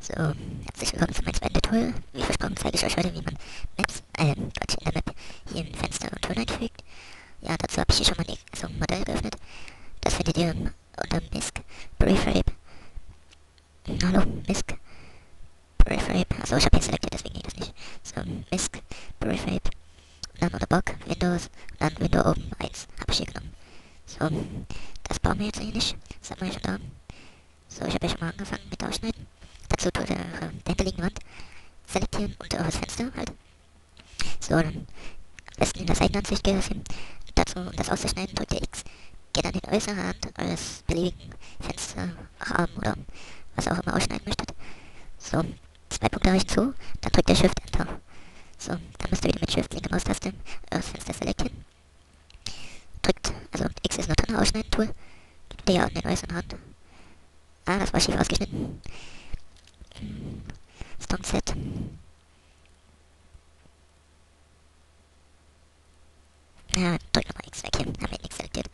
So, herzlich willkommen zu meinem zweiten Tutorial. Wie versprochen zeige ich euch heute, wie man Quatsch, in der Map hier ein Fenster und Ton einfügt. Ja, dazu habe ich hier schon mal ein Modell geöffnet. Das findet ihr unter Misc Prefab. Hallo, Misc Prefab. Achso, ich habe hier selektiert, deswegen geht das nicht. So, Misc Prefab. Dann unter Bock, Windows, dann Window Open 1. Habe ich hier genommen. So, das bauen wir jetzt hier nicht. Das haben wir schon da. So, ich habe ja schon mal angefangen mit Ausschneiden. Dazu tut er dahinter liegende Wand selektieren und auch das Fenster halt. So, dann am besten in der Seitenansicht geht das hin. Dazu, um das auszuschneiden, drückt ihr X. Geht an den äußeren Rand eures beliebigen Fensterrahmen oder was auch immer ausschneiden möchtet. So, 2 Punkte reichen zu, dann drückt ihr Shift Enter. So, dann müsst ihr wieder mit Shift linke Maustaste eures Fenster selektieren. Drückt, also X ist noch drin, Ausschneiden Tool. Drückt ihr an den äußeren Rand. Ah, das war schief ausgeschnitten. Strong Set. Ja, drück nochmal X weg hier. Haben wir nichts selektiert.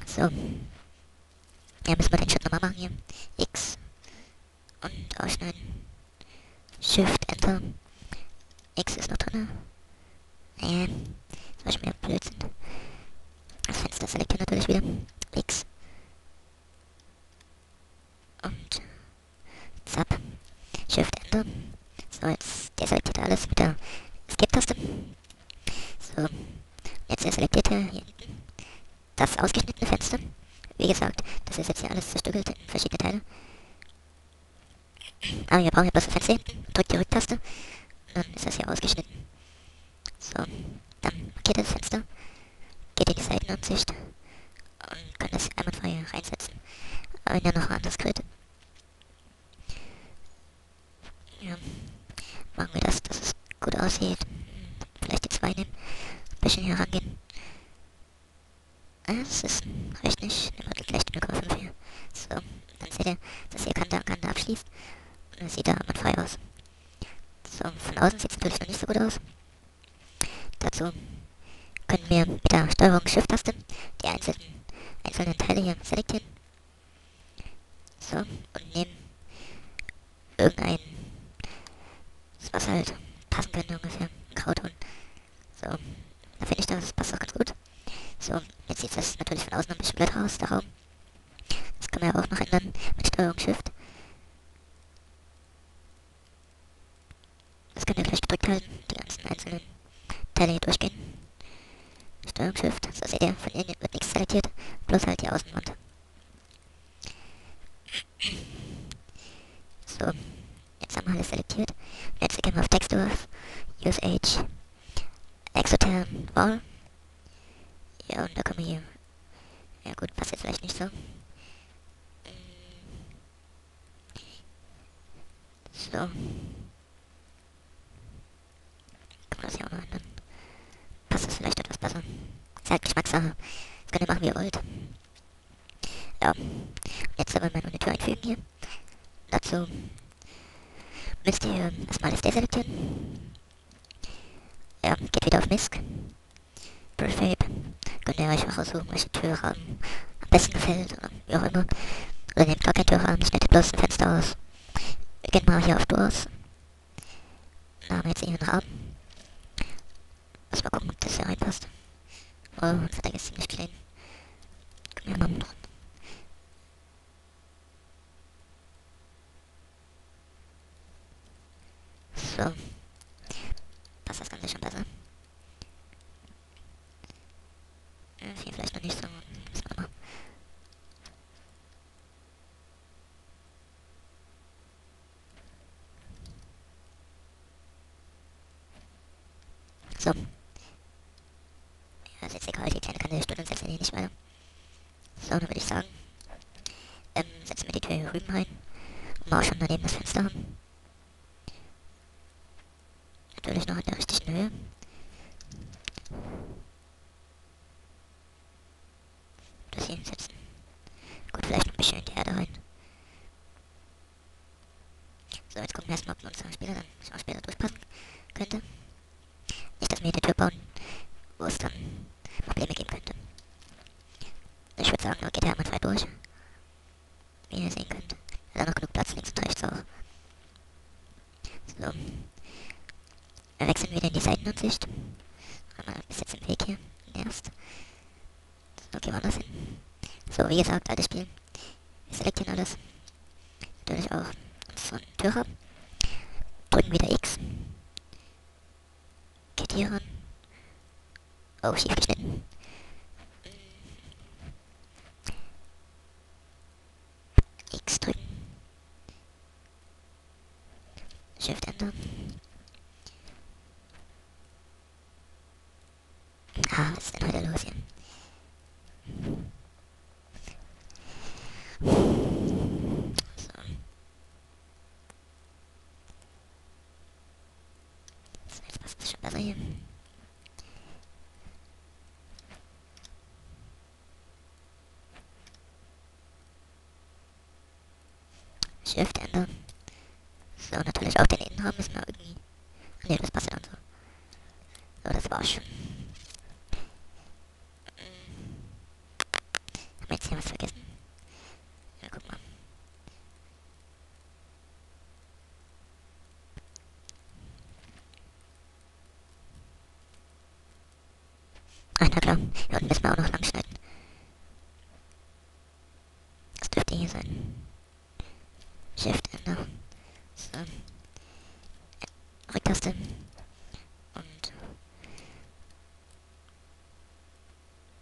So. Ja, müssen wir den Schritt nochmal machen hier. X. Und ausschneiden. Shift, Enter. X ist noch drin. Das war schon wieder Blödsinn. Das Fenster selektieren natürlich wieder. X. Und Zap. Shift, Enter. So, jetzt deselektiert alles mit der Escape-Taste. So, jetzt selektiert er hier hinten das ausgeschnittene Fenster. Wie gesagt, das ist jetzt hier alles zerstückelt in verschiedene Teile. Aber wir brauchen ja bloß das Fenster hinten. Drückt die Rücktaste. Und dann ist das hier ausgeschnitten. So, dann markiert ihr das Fenster. Geht in die Seitenansicht. Und könnt das einwandfrei reinsetzen. Aber wenn ihr noch anders kriegt. Ja, machen wir das, dass es gut aussieht. Vielleicht die 2 nehmen. Ein bisschen hier rangehen. Das ist, reicht nicht. Nehmen wir gleich die 0,5 hier. So, dann seht ihr, dass ihr Kante an Kante abschließt. Und das sieht da frei aus. So, von außen sieht es natürlich noch nicht so gut aus. Dazu können wir mit der Steuerung Shift-Taste die einzelnen Teile hier selektieren. So, und nehmen irgendein, was halt passen könnte ungefähr. Ein Grauton. So, da finde ich, das passt auch ganz gut. So, jetzt sieht das natürlich von außen ein bisschen blöd aus, der Raum. Das kann man ja auch noch ändern mit Steuerung Shift. Das könnt ihr gleich gedrückt halten, die ganzen einzelnen Teile hier durchgehen. Steuerung Shift, so seht ihr, von innen wird nichts selektiert, bloß halt die Außenwand. So, jetzt haben wir alles selektiert. Jetzt gehen wir auf Texture, Use Age, Exotherm Wall. Ja, und da können wir hier. Ja gut, passt jetzt vielleicht nicht so. So. Kann man das hier auch noch ändern. Passt das vielleicht etwas besser. Ist halt Geschmackssache. Das könnt ihr machen, wie ihr wollt. Ja. Jetzt aber meine Tür einfügen hier. Dazu müsst ihr erstmal das deselektieren. Ja, geht wieder auf Misc. Prefab. Könnt ihr euch auch aussuchen, welche Türrahmen am besten gefällt oder wie auch immer. Oder nehmt gar keinen Türrahmen, schneidet bloß ein Fenster aus. Wir gehen mal hier auf Doors. Da haben wir jetzt hier einen Rahmen. Lass mal gucken, ob das hier reinpasst. Oh, das Verdeck ist ziemlich klein. Können wir mal dran. So. Passt das Ganze schon besser. Hier vielleicht noch nicht so. Müssen wir mal. So. Ja, ist jetzt egal, die kleine Kante stört uns jetzt hier nicht weiter. So, dann würde ich sagen, setzen wir die Tür hier rüben rein. Und mal auch schon daneben das Fenster haben. Natürlich noch in der richtigen Höhe. Das hier hinsetzen. Gut, vielleicht noch ein bisschen in die Erde rein. So, jetzt gucken wir erstmal, ob unser Spieler dann auch später durchpassen könnte. Nicht, dass wir hier eine Tür bauen, wo es dann Probleme geben könnte. Ich würde sagen, da geht er einmal frei durch. Wie ihr sehen könnt. Hat er noch genug Platz. wieder in die Seitenansicht. Ist jetzt im Weg hier. Erst. So, gehen wir anders hin. So, wie gesagt, altes Spiel. Wir selektieren alles. Natürlich auch unseren Türer. Drücken wieder X. Quittieren. Oh, schief geschnitten. X drücken. Shift ändern. Ah, was ist denn heute los hier? So. So, jetzt passt es schon besser hier. Shift ändern. So, natürlich auch den Innenraum müssen wir irgendwie... Ne, das passt ja dann so. So, das war's schon. Haben wir jetzt hier was vergessen? Ja, guck mal. Ah, na klar. Hier unten müssen wir auch noch lang schneiden. Das dürfte hier sein. Shift ändern. So. Rücktaste. Und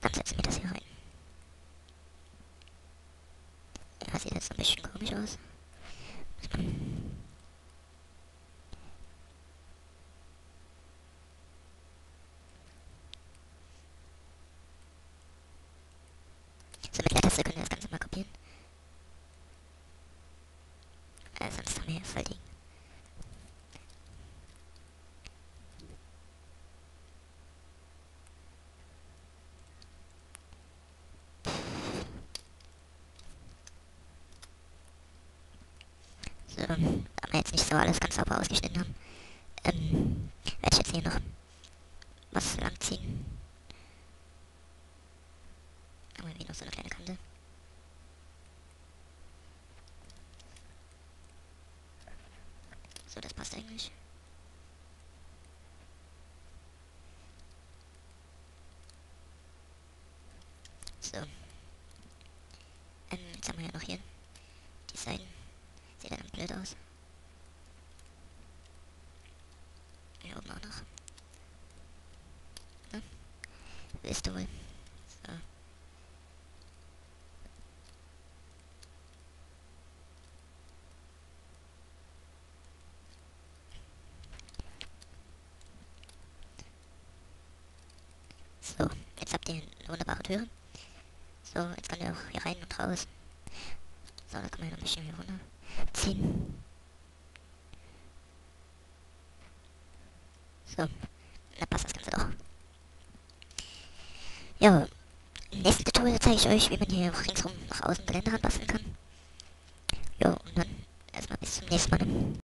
dann setzen wir das hier rein. Ja, sieht jetzt ein bisschen komisch aus. So, mit Leertaste können wir das Ganze mal kopieren. Sonst haben wir hier voll die... So, da wir jetzt nicht so alles ganz sauber ausgeschnitten haben, werde ich jetzt hier noch was langziehen. Aber wie noch so eine kleine Kante. So, das passt eigentlich. So. Jetzt haben wir ja noch hier die Seiten. Sieht ja dann blöd aus. Hier oben auch noch. Ne? Willst du wohl. So. So, jetzt habt ihr eine wunderbare Tür. So, jetzt kann ihr auch hier rein und raus. So, da kann man ja noch ein bisschen hier runter ziehen. So, dann passt das Ganze doch. Ja, im nächsten Tutorial zeige ich euch, wie man hier ringsrum nach außen Gelände ranbasteln kann. Ja, und dann erstmal bis zum nächsten Mal.